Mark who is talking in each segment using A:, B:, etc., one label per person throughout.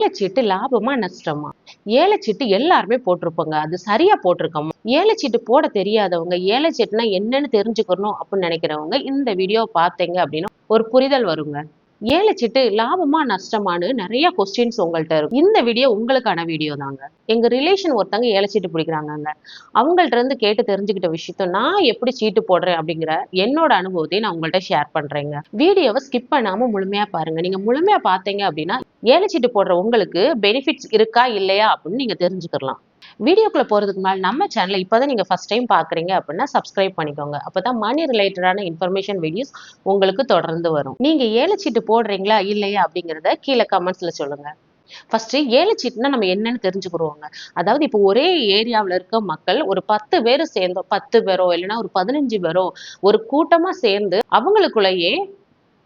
A: ஏலச்சீட்டு லாபமா நஷ்டமா? ஏலச்சீட்டு எல்லாருமே போட்டிருப்போங்க. அது சரியா போட்டிருக்கோமா? ஏலச்சீட்டு போட தெரியாதவங்க, ஏலச்சீட்டுனா என்னன்னு தெரிஞ்சுக்கணும் அப்படின்னு நினைக்கிறவங்க இந்த வீடியோ பார்த்தீங்க அப்படின்னா ஒரு புரிதல் வருங்க. ஏலச்சீட்டு லாபமா நஷ்டமான்னு நிறைய கொஸ்டின்ஸ் உங்கள்ட்ட இருக்கும். இந்த வீடியோ உங்களுக்கான வீடியோ தாங்க. எங்க ரிலேஷன் ஒருத்தங்க ஏலச்சீட்டு பிடிக்கிறாங்கங்க. அவங்கள்ட்ட இருந்து கேட்டு தெரிஞ்சுக்கிட்ட விஷயத்த நான் எப்படி சீட்டு போடுறேன் அப்படிங்கிற என்னோட அனுபவத்தை நான் உங்கள்ட்ட ஷேர் பண்றேங்க. வீடியோவை ஸ்கிப் பண்ணாம முழுமையா பாருங்க. நீங்க முழுமையா பார்த்தீங்க அப்படின்னா ஏலச்சீட்டு போடுற உங்களுக்கு பெனிஃபிட்ஸ் இருக்கா இல்லையா அப்படின்னு நீங்க தெரிஞ்சுக்கலாம். வீடியோக்குள்ள போறதுக்கு முன்னாடி நம்ம சேனலை இப்பதான் நீங்க ஃபர்ஸ்ட் டைம் பாக்குறீங்க அப்படின்னா சப்ஸ்கிரைப் பண்ணிக்கோங்க. அப்பதான் மணி ரிலேட்டடான இன்ஃபர்மேஷன் வீடியோஸ் உங்களுக்கு தொடர்ந்து வரும். நீங்க ஏலச்சீட்டு போடுறீங்களா இல்லையா அப்படிங்கறத கீழே கமெண்ட்ஸ்ல சொல்லுங்க. ஃபர்ஸ்ட் ஏலச்சீட்டுனா நம்ம என்னன்னு தெரிஞ்சுக்கிறோங்க. அதாவது இப்போ ஒரே ஏரியாவில் இருக்க மக்கள் ஒரு 10 பேர் சேர்ந்தோ 10 பேரோ இல்லைன்னா ஒரு 15 பேரோ ஒரு கூட்டமா சேர்ந்து அவங்களுக்குள்ளேயே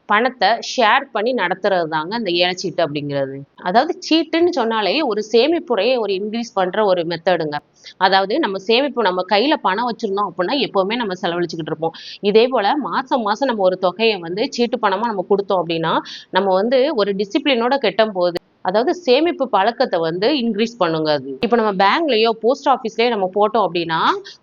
A: பணத்தை ஷேர் பண்ணி நடத்துறது தாங்க அந்த ஏலச்சீட்டு அப்படிங்கிறது. அதாவது சீட்டுன்னு சொன்னாலே ஒரு சேமிப்புறையை ஒரு இன்க்ரீஸ் பண்ற ஒரு மெத்தடுங்க. அதாவது நம்ம சேமிப்பு நம்ம கையில பணம் வச்சிருந்தோம் அப்படின்னா எப்பவுமே நம்ம செலவழிச்சுக்கிட்டு இருப்போம். இதே போல மாசம் மாசம் நம்ம ஒரு தொகையை வந்து சீட்டு பணமா நம்ம கொடுத்தோம் அப்படின்னா நம்ம வந்து ஒரு டிசிப்ளினோட கெட்டும் போது அதாவது சேமிப்பு பழக்கத்தை வந்து இன்க்ரீஸ் பண்ணுங்க. அது இப்போ நம்ம பேங்க்லயோ போஸ்ட் ஆஃபீஸ்லயோ நம்ம போட்டோம் அப்படின்னா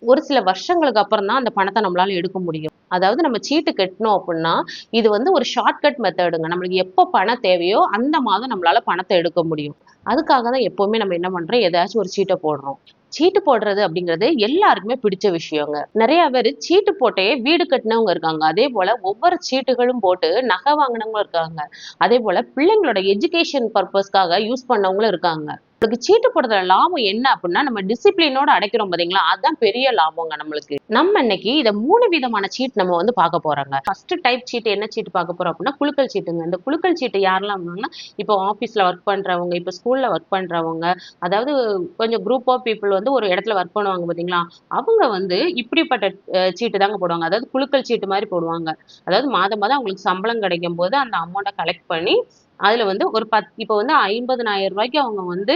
A: ஒரு சில வருஷங்களுக்கு அப்புறம் தான் அந்த பணத்தை நம்மளால எடுக்க முடியும். அதாவது நம்ம சீட்டு கட்டணும் அப்படின்னா இது வந்து ஒரு ஷார்ட்கட் மெத்தடுங்க. நம்மளுக்கு எப்போ பணம் தேவையோ அந்த மாதம் நம்மளால பணத்தை எடுக்க முடியும். அதுக்காக தான் எப்பவுமே நம்ம என்ன பண்றோம், ஏதாச்சும் ஒரு சீட்டை போடுறோம். சீட்டு போடுறது அப்படிங்கிறது எல்லாருக்குமே பிடிச்ச விஷயங்க. நிறைய பேர் சீட்டு போட்டே வீடு கட்டினவங்க இருக்காங்க. அதே போல ஒவ்வொரு சீட்டுகளும் போட்டு நகை வாங்கினவங்க இருக்காங்க. அதே போல பிள்ளைங்களோட எஜுகேஷன் பர்பஸ்க்காக யூஸ் பண்ணவங்களும் இருக்காங்க. உங்களுக்கு சீட்டு போடுறதுல லாபம் என்ன அப்படின்னா நம்ம டிசிப்ளினோட அடைக்கிறோம் பாத்தீங்களா, அதுதான் பெரிய லாபங்க நம்மளுக்கு. நம்ம இன்னைக்கு இத 3 விதமான சீட் நம்ம வந்து பார்க்க போறோங்க. ஃபர்ஸ்ட் டைப் சீட் என்ன சீட்டு பார்க்க போறோம் அப்படின்னா குலுக்கல் சீட்டுங்க. இந்த குலுக்கல் சீட்டு யாரெல்லாம் இப்போ ஆபீஸ்ல ஒர்க் பண்றவங்க, இப்போ ஸ்கூல்ல ஒர்க் பண்றவங்க, அதாவது கொஞ்சம் குரூப் ஆஃப் பீப்புள் வந்து ஒரு இடத்துல ஒர்க் பண்ணுவாங்க பாத்தீங்களா, அவங்க வந்து இப்படிப்பட்ட சீட்டு தாங்க போடுவாங்க. அதாவது குலுக்கல் சீட்டு மாதிரி போடுவாங்க. அதாவது மாதம் மாதம் அவங்களுக்கு சம்பளம் கிடைக்கும் போது அந்த அமௌண்ட்டை கலெக்ட் பண்ணி அதுல வந்து ஒரு இப்போ வந்து 50,000 ரூபாய்க்கு அவங்க வந்து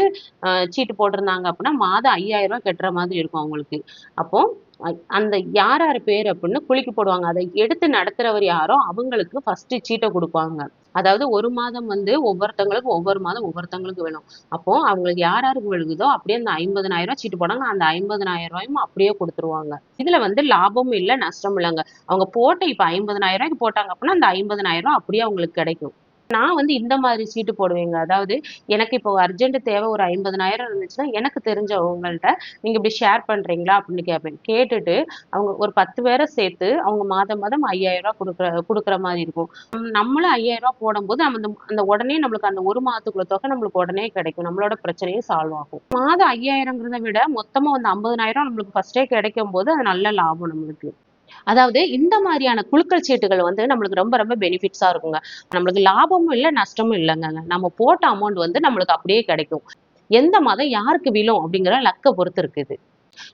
A: சீட்டு போட்டிருந்தாங்க அப்படின்னா மாதம் 5,000 ரூபாய் கட்டுற மாதிரி இருக்கும் அவங்களுக்கு. அப்போ அந்த யார் யார் பேர் அப்படின்னு குலுக்கி போடுவாங்க. அதை எடுத்து நடத்துறவர் யாரோ அவங்களுக்கு ஃபர்ஸ்ட் சீட்டை கொடுப்பாங்க. அதாவது ஒரு மாதம் வந்து ஒவ்வொருத்தங்களுக்கு ஒவ்வொரு மாதம் ஒவ்வொருத்தங்களுக்கு வேணும். அப்போ அவங்களுக்கு யார் யாருக்கு விழுகுதோ அப்படியே அந்த 50,000 ரூபாய் சீட்டு போடாங்க. அந்த 50,000 ரூபாயும் அப்படியே கொடுத்துருவாங்க. இதுல வந்து லாபமும் இல்லை நஷ்டமும் இல்லைங்க. அவங்க போட்ட இப்ப 50,000 ரூபாய்க்கு போட்டாங்க அப்படின்னா அந்த 50,000 ரூபாய் அப்படியே அவங்களுக்கு கிடைக்கும். நான் வந்து இந்த மாதிரி சீட்டு போடுவேங்க. அதாவது எனக்கு இப்போ அர்ஜென்ட் தேவை ஒரு 50,000 இருந்துச்சுன்னா எனக்கு தெரிஞ்சவங்கள்ட்ட நீங்க இப்படி ஷேர் பண்றீங்களா அப்படின்னு கேட்பேன். கேட்டுட்டு அவங்க ஒரு 10 பேரை சேர்த்து அவங்க மாதம் மாதம் 5,000 ரூபாய் கொடுக்குற மாதிரி இருக்கும். நம்மளும் 5,000 ரூபாய் போடும்போது அந்த அந்த உடனே நம்மளுக்கு அந்த ஒரு மாதத்துக்குள்ள தொகை நம்மளுக்கு உடனே கிடைக்கும். நம்மளோட பிரச்சனையும் சால்வ் ஆகும். மாதம் 5,000ங்கிறத விட மொத்தமா வந்து 50,000 நம்மளுக்கு ஃபர்ஸ்டே கிடைக்கும் போது அது நல்ல லாபம் நம்மளுக்கு. அதாவது இந்த மாதிரியான குழுக்கள் சீட்டுகள் வந்து நம்மளுக்கு ரொம்ப ரொம்ப பெனிஃபிட்ஸா இருக்குங்க. நம்மளுக்கு லாபமும் இல்ல நஷ்டமும் இல்லைங்க. நம்ம போட்ட அமௌண்ட் வந்து நம்மளுக்கு அப்படியே கிடைக்கும். எந்த மாதம் யாருக்கு விழும் அப்படிங்கிற லக்க பொறுத்து இருக்குது.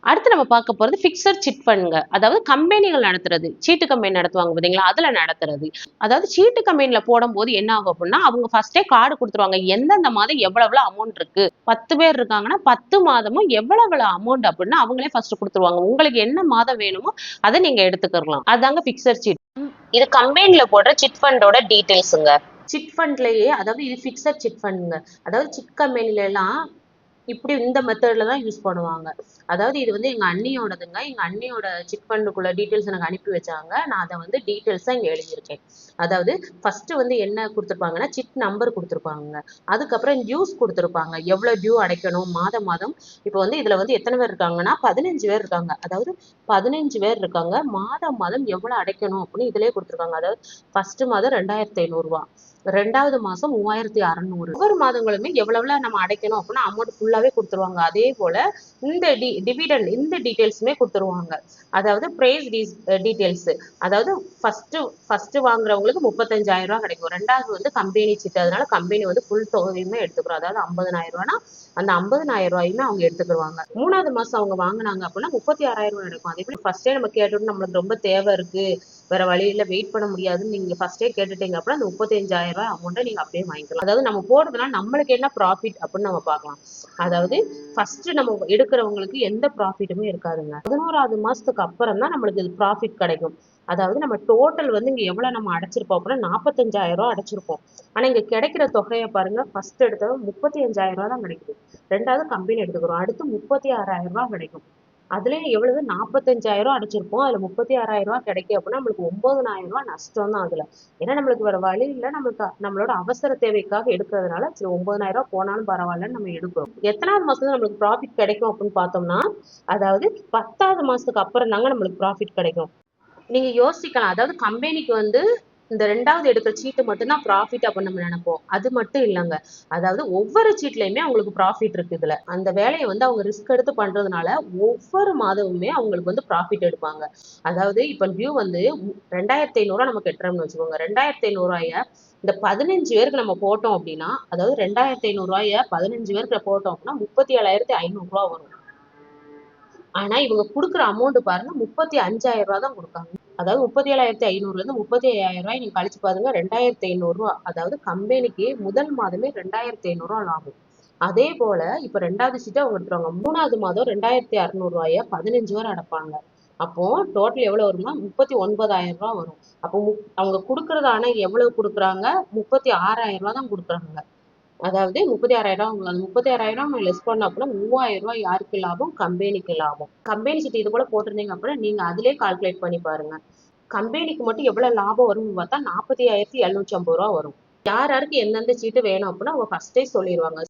A: அடுத்து நம்ம பார்க்க போறது பிக்ஸட் சிட் ஃபண்டுங்க. அதாவது கம்பெனிகள் நடத்துறது. சீட்டு கம்பெனி நடத்துவாங்க பாத்தீங்களா, அதுல நடத்துறது. அதாவது சீட்டு கம்பெனில போடும்போது என்ன ஆகும் அப்படின்னா அவங்க ஃபர்ஸ்டே கார்டு கொடுத்துருவாங்க. எந்தெந்த மாதம் எவ்வளவு அமௌண்ட் இருக்கு. 10 பேர் இருக்காங்கன்னா 10 மாதமும் எவ்வளவு அமௌண்ட் அப்படின்னு அவங்களே ஃபர்ஸ்ட் கொடுத்துருவாங்க. உங்களுக்கு என்ன மாதம் வேணுமோ அதை நீங்க எடுத்துக்கலாம். அதாங்க பிக்ஸட் சீட். இது கம்பெனில போடுற சிட் ஃபண்டோட டீடைல்ஸுங்க. சிட் ஃபண்ட்லயே அதாவது இது பிக்ஸட் சிட் ஃபண்டுங்க. அதாவது சிட் கம்பெனில எல்லாம் இப்படி இந்த மெத்தட்ல தான் யூஸ் பண்ணுவாங்க. அதாவது இது வந்து எங்க அண்ணியோடதுங்க. எங்க அண்ணியோட சிட் ஃபண்டுக்குள்ள டீடைல்ஸ் எனக்கு அனுப்பி வச்சாங்க. நான் அதை வந்து டீடைல்ஸா இங்க எழுதியிருக்கேன். அதாவது ஃபர்ஸ்ட் வந்து என்ன கொடுத்துருப்பாங்கன்னா சிட் நம்பர் கொடுத்துருப்பாங்க. அதுக்கப்புறம் டியூஸ் கொடுத்துருப்பாங்க. எவ்வளவு டியூ அடைக்கணும் மாதம் மாதம். இப்போ வந்து இதுல வந்து எத்தனை பேர் இருக்காங்கன்னா 15 பேர் இருக்காங்க. அதாவது 15 பேர் இருக்காங்க. மாதம் மாதம் எவ்வளவு அடைக்கணும் அப்படின்னு இதுலயே கொடுத்துருக்காங்க. அதாவது ஃபர்ஸ்ட் மாதம் 2,500 ரூபாய், 2வது மாசம் 3,600. ஒவ்வொரு மாதங்களுமே எவ்வளவு நம்ம அடைக்கணும் அப்படின்னா அமௌண்ட் ஃபுல்லாவே கொடுத்துருவாங்க. அதே போல இந்த டிவிடெண்ட் இந்த டீடைல்ஸுமே கொடுத்துருவாங்க. அதாவது பிரைஸ் டீடைல்ஸ். அதாவது ஃபர்ஸ்ட் வாங்குறவங்களுக்கு 35,000 ரூபாய் கிடைக்கும். 2வது வந்து கம்பெனி சீட்டு. அதனால கம்பெனி வந்து ஃபுல் தொகையுமே எடுத்துக்கிறோம். அதாவது 50,000 ரூபாய்னா அந்த 50,000 ரூபாயுமே அவங்க எடுத்துக்கிடுவாங்க. 3வது மாசம் அவங்க வாங்கினாங்க அப்படின்னா 36,000 ரூபாய் இருக்கும். அதே போல ஃபர்ஸ்டே நம்ம கேட்டுட்டு நம்மளுக்கு ரொம்ப தேவை இருக்கு, வேற வழியில வெயிட் பண்ண முடியாதுன்னு நீங்க ஃபர்ஸ்டே கேட்டுட்டீங்க அப்படின்னா அந்த 35,000 ரூபாய் அமௌண்ட்டை நீங்க அப்படியே வாங்கிக்கலாம். அதாவது நம்ம போடுறதுனால நம்மளுக்கு என்ன ப்ராஃபிட் அப்படின்னு நம்ம பார்க்கலாம். அதாவது ஃபர்ஸ்ட் நம்ம எடுக்கிறவங்களுக்கு எந்த ப்ராஃபிட்டுமே இருக்காதுங்க. 11வது மாசத்துக்கு அப்புறம் தான் நம்மளுக்கு இது ப்ராஃபிட் கிடைக்கும். அதாவது நம்ம டோட்டல் வந்து இங்க எவ்வளவு நம்ம அடைச்சிருப்போம் அப்படின்னா 45,000 அடைச்சிருப்போம். ஆனா இங்க கிடைக்கிற தொகையை பாருங்க, ஃபர்ஸ்ட் எடுத்தது 35,000 தான் கிடைக்குது. ரெண்டாவது கம்பெனி எடுத்துக்கிறோம், அடுத்து 36,000 கிடைக்கும். அதுலயும் எவ்வளவு 45,000 அடைச்சிருப்போம், அதுல 36,000 கிடைக்கும் அப்படின்னா நம்மளுக்கு 9,000 நஷ்டம் தான் அதுல. ஏன்னா நம்மளுக்கு வேற வழி இல்லை, நம்மளுக்கு நம்மளோட அவசர தேவைக்காக எடுக்கிறதுனால சரி 9,000 போனாலும் பரவாயில்லன்னு நம்ம எடுக்கிறோம். எத்தனாவது மாசத்துல நம்மளுக்கு ப்ராஃபிட் கிடைக்கும் அப்படின்னு பார்த்தோம்னா, அதாவது 10வது மாசத்துக்கு அப்புறம் தாங்க நம்மளுக்கு ப்ராஃபிட் கிடைக்கும். நீங்க யோசிக்கலாம், அதாவது கம்பெனிக்கு வந்து இந்த 2வது எடுக்கிற சீட்டு மட்டும்தான் ப்ராஃபிட் அப்படின்னு நம்ம நினைப்போம். அது மட்டும் இல்லைங்க. அதாவது ஒவ்வொரு சீட்லயுமே அவங்களுக்கு ப்ராஃபிட் இருக்கு இதுல. அந்த வேலையை வந்து அவங்க ரிஸ்க் எடுத்து பண்றதுனால ஒவ்வொரு மாதமுமே அவங்களுக்கு வந்து ப்ராஃபிட் எடுப்பாங்க. அதாவது இப்ப டியூ வந்து 2,500 நம்ம கட்டுறோம்னு வச்சுக்கோங்க. 2,500 இந்த 15 பேருக்கு நம்ம போட்டோம் அப்படின்னா, அதாவது 2,500 15 பேருக்கு போட்டோம் அப்படின்னா 37,500 வரும். ஆனா இவங்க குடுக்குற அமௌண்ட் பாருங்க 35,000 தான் கொடுக்காங்க. அதாவது 37,500 இருந்து 35,000 நீங்க கழிச்சு பாருங்க, 2,500. அதாவது கம்பெனிக்கு முதல் மாதமே 2,500 லாபம். அதே போல இப்ப 2வது சீட்டை அவங்க எடுத்துருவாங்க. 3வது மாதம் 2,600 15 பேர் அடைப்பாங்க. அப்போ டோட்டல் எவ்வளவு வரும்னா 39,000 வரும். அப்போ அவங்க கொடுக்கறதான எவ்வளவு கொடுக்குறாங்க, 36,000 தான் கொடுக்குறாங்க. அதாவது 36,000 அந்த 36,000 லெஸ் பண்ண அப்படின்னா 3,000 யாருக்கு லாபம், கம்பெனிக்கு லாபம். கம்பெனி சீட்டு இது போல போட்டிருந்தீங்க அப்படின்னா நீங்க அதிலே கால்குலேட் பண்ணி பாருங்க. கம்பெனிக்கு மட்டும் எவ்வளவு லாபம் வரும்னு பார்த்தா 45,750 வரும். யார் யாருக்கு எந்தெந்த சீட்டு வேணும் அப்படின்னா அவங்க ஃபர்ஸ்டே சொல்லிடுவாங்க.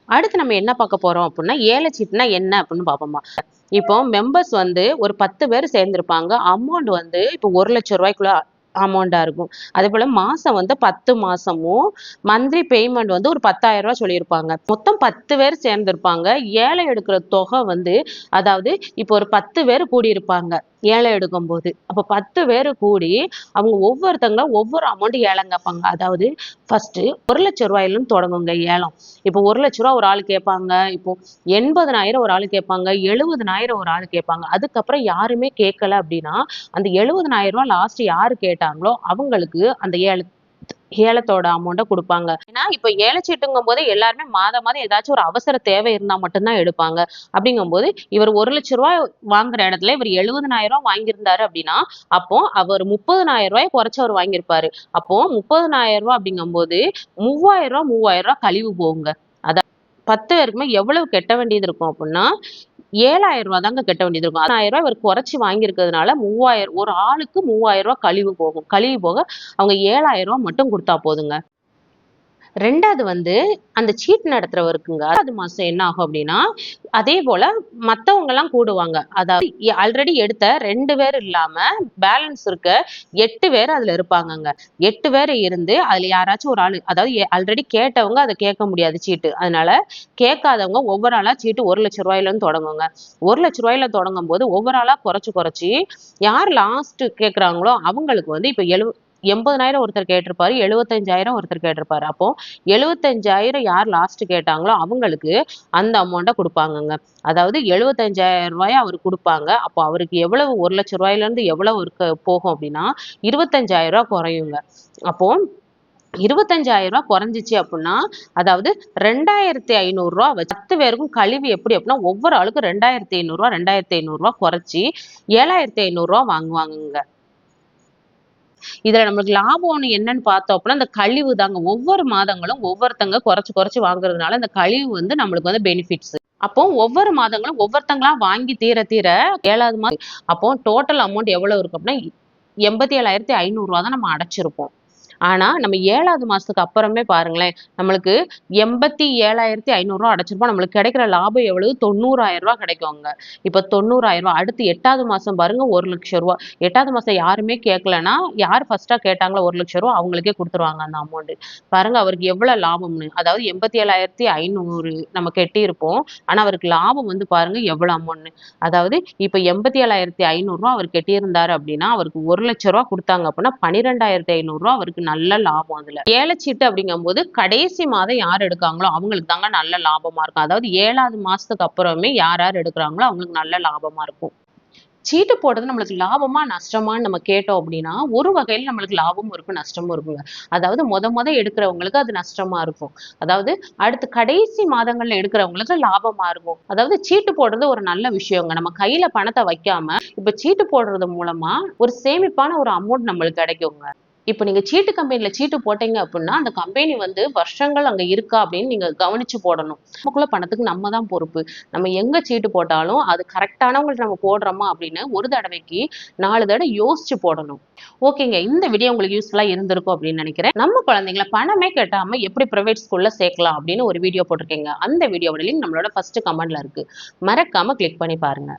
A: அடுத்து நம்ம என்ன பார்க்க போறோம் அப்படின்னா, ஏல சீட்டுனா என்ன அப்படின்னு பார்ப்போமா. இப்போ மெம்பர்ஸ் வந்து ஒரு 10 பேர் சேர்ந்திருப்பாங்க. அமௌண்ட் வந்து இப்போ 1,00,000 ரூபாய்க்குள்ள அமௌண்டா இருக்கும். அதே போல மாசம் வந்து 10 மாசமும் மந்த்லி பேமெண்ட் வந்து ஒரு 10,000 சொல்லியிருப்பாங்க. மொத்தம் 10 பேர் சேர்ந்திருப்பாங்க. ஏழை எடுக்கிற தொகை வந்து, அதாவது இப்போ ஒரு 10 பேர் கூடியிருப்பாங்க ஏழை எடுக்கும் போது. அப்ப 10 பேர் கூடி அவங்க ஒவ்வொருத்தங்களும் ஒவ்வொரு அமௌண்ட் ஏலம் கேட்பாங்க. அதாவது ஃபர்ஸ்ட் 1,00,000 ரூபாயிலும் தொடங்குங்க ஏலம். இப்போ 1,00,000 ஒரு ஆள் கேட்பாங்க, இப்போ 80,000 ஒரு ஆள் கேட்பாங்க, 70,000 ஒரு ஆள் கேட்பாங்க. அதுக்கப்புறம் யாருமே கேட்கல அப்படின்னா அந்த 70,000 லாஸ்ட் யாரு கேட்டாங்களோ அவங்களுக்கு அந்த ஏலத்தோட அமௌண்ட்டை கொடுப்பாங்க. ஏன்னா இப்ப ஏலச்சீட்டுங்கும் போது எல்லாருமே மாதம் மாதம் ஏதாச்சும் ஒரு அவசர தேவை இருந்தா மட்டும்தான் எடுப்பாங்க. அப்படிங்கும் போது இவர் 1,00,000 வாங்குற இடத்துல இவர் 70,000 வாங்கியிருந்தாரு அப்படின்னா, அப்போ அவர் 30,000 குறைச்சு அவர் வாங்கியிருப்பாரு. அப்போ 30,000 அப்படிங்கும் போது 3,000 கழிவு போகுங்க. 10 பேருக்குமே எவ்வளவு கட்ட வேண்டியது இருக்கும் அப்படின்னா 7,000 தாங்க கட்ட வேண்டியது இருக்கும். 6,000 இவர் குறைச்சி வாங்கியிருக்கிறதுனால 3,000 ஒரு ஆளுக்கு 3,000 கழிவு போகும். கழிவு போக அவங்க 7,000 மட்டும் கொடுத்தா போதுங்க. 2வது வந்து அந்த சீட் நடத்துறவருக்குங்க 2வது மாசம் என்ன ஆகும் அப்படின்னா, அதே போல மத்தவங்க எல்லாம் கூடுவாங்க. அதாவது ஆல்ரெடி எடுத்த 2 பேர் இல்லாம பேலன்ஸ் இருக்க 8 பேர் அதுல இருப்பாங்கங்க. 8 பேர் இருந்து அதுல யாராச்சும் ஒரு ஆளு, அதாவது ஆல்ரெடி கேட்டவங்க அதை கேட்க முடியாது சீட்டு. அதனால கேட்காதவங்க ஒவ்வொரு ஆளா சீட்டு 1,00,000 இருந்து தொடங்குங்க. 1,00,000 தொடங்கும் போது ஒவ்வொரு ஆளா குறைச்சு யார் லாஸ்ட் கேட்கறாங்களோ அவங்களுக்கு வந்து இப்ப 80,000 ஒருத்தர் கேட்டிருப்பாரு, 75,000 ஒருத்தர் கேட்டிருப்பாரு. அப்போ 75,000 யார் லாஸ்ட் கேட்டாங்களோ அவங்களுக்கு அந்த அமௌண்ட்டை கொடுப்பாங்கங்க. அதாவது 75,000 அவர் கொடுப்பாங்க. அப்போ அவருக்கு எவ்வளவு 1,00,000 இருந்து எவ்வளவு போகும் அப்படின்னா 25,000 குறையுங்க. அப்போ 25,000 குறைஞ்சிச்சு அப்படின்னா, அதாவது 2,500 10 பேருக்கும் கழிவு எப்படி அப்படின்னா ஒவ்வொரு ஆளுக்கும் 2,500 குறைச்சி 7,500 வாங்குவாங்கங்க. இதுல நம்மளுக்கு லாபம் என்னன்னு பார்த்தோம் அப்படின்னா இந்த கழிவு தாங்க. ஒவ்வொரு மாதங்களும் ஒவ்வொருத்தங்க குறைச்சு வாங்குறதுனால இந்த கழிவு வந்து நம்மளுக்கு வந்து பெனிஃபிட்ஸ். அப்போ ஒவ்வொரு மாதங்களும் ஒவ்வொருத்தங்களா வாங்கி தீர 7வது மாதம் அப்போ டோட்டல் அமௌண்ட் எவ்வளவு இருக்கு அப்படின்னா 87,500 தான் நம்ம அடைச்சிருப்போம். ஆனா நம்ம 7வது மாசத்துக்கு அப்புறமே பாருங்களேன், நம்மளுக்கு 87,500 அடைச்சிருப்போம். நம்மளுக்கு கிடைக்கிற லாபம் எவ்வளவு 90,000 கிடைக்குங்க. இப்ப 90,000 அடுத்து 8வது மாசம் பாருங்க 1,00,000. 8வது மாசம் யாருமே கேட்கலன்னா யார் ஃபர்ஸ்டா கேட்டாங்களோ 1,00,000 அவங்களுக்கே கொடுத்துருவாங்க அந்த அமௌண்ட். பாருங்க அவருக்கு எவ்வளவு லாபம்னு. அதாவது 87,500 நம்ம கெட்டியிருப்போம். ஆனா அவருக்கு லாபம் வந்து பாருங்க எவ்வளவு அமௌண்ட். அதாவது இப்ப 87,500 அவர் கெட்டியிருந்தாரு அப்படின்னா அவருக்கு 1,00,000 கொடுத்தாங்க அப்படின்னா 12,500 அவருக்கு நல்ல லாபம். அதுல ஏலச்சீட்டு அப்படிங்கும் போது கடைசி மாதம் யார் எடுக்காங்களோ அவங்களுக்கு தாங்க நல்ல லாபமா இருக்கும். அதாவது 7வது மாசத்துக்கு அப்புறமே யார் யார் எடுக்கிறாங்களோ அவங்களுக்கு நல்ல லாபமா இருக்கும். சீட்டு போடுறது நம்மளுக்கு லாபமா நஷ்டமான்னு நம்ம கேட்டோம் அப்படின்னா ஒரு வகையில் நம்மளுக்கு லாபமும் இருக்கும் நஷ்டமும் இருக்குங்க. அதாவது முத எடுக்கிறவங்களுக்கு அது நஷ்டமா இருக்கும். அதாவது அடுத்து கடைசி மாதங்கள்ல எடுக்கிறவங்களுக்கு லாபமா இருக்கும். அதாவது சீட்டு போடுறது ஒரு நல்ல விஷயங்க. நம்ம கையில பணத்தை வைக்காம இப்ப சீட்டு போடுறது மூலமா ஒரு சேமிப்பான ஒரு அமௌண்ட் நம்மளுக்கு கிடைக்குங்க. இப்ப நீங்க சீட்டு கம்பெனில சீட்டு போட்டீங்க அப்படின்னா அந்த கம்பெனி வந்து வருஷங்கள் அங்க இருக்கா அப்படின்னு நீங்க கவனிச்சு போடணும். நமக்குள்ள பணத்துக்கு நம்ம தான் பொறுப்பு. நம்ம எங்க சீட்டு போட்டாலும் அது கரெக்டானவங்களுக்கு நம்ம போடுறோமா அப்படின்னு ஒரு தடவைக்கு 4 தடவை யோசிச்சு போடணும். ஓகேங்க, இந்த வீடியோ உங்களுக்கு யூஸ்ஃபுல்லா இருந்திருக்கும் அப்படின்னு நினைக்கிறேன். நம்ம குழந்தைங்களை பணமே கட்டாம எப்படி பிரைவேட் ஸ்கூல்ல சேர்க்கலாம் அப்படின்னு ஒரு வீடியோ போட்டிருக்கேங்க. அந்த வீடியோவோட லிங்க் நம்மளோட ஃபர்ஸ்ட் கமெண்ட்ல இருக்கு. மறக்காம கிளிக் பண்ணி பாருங்க.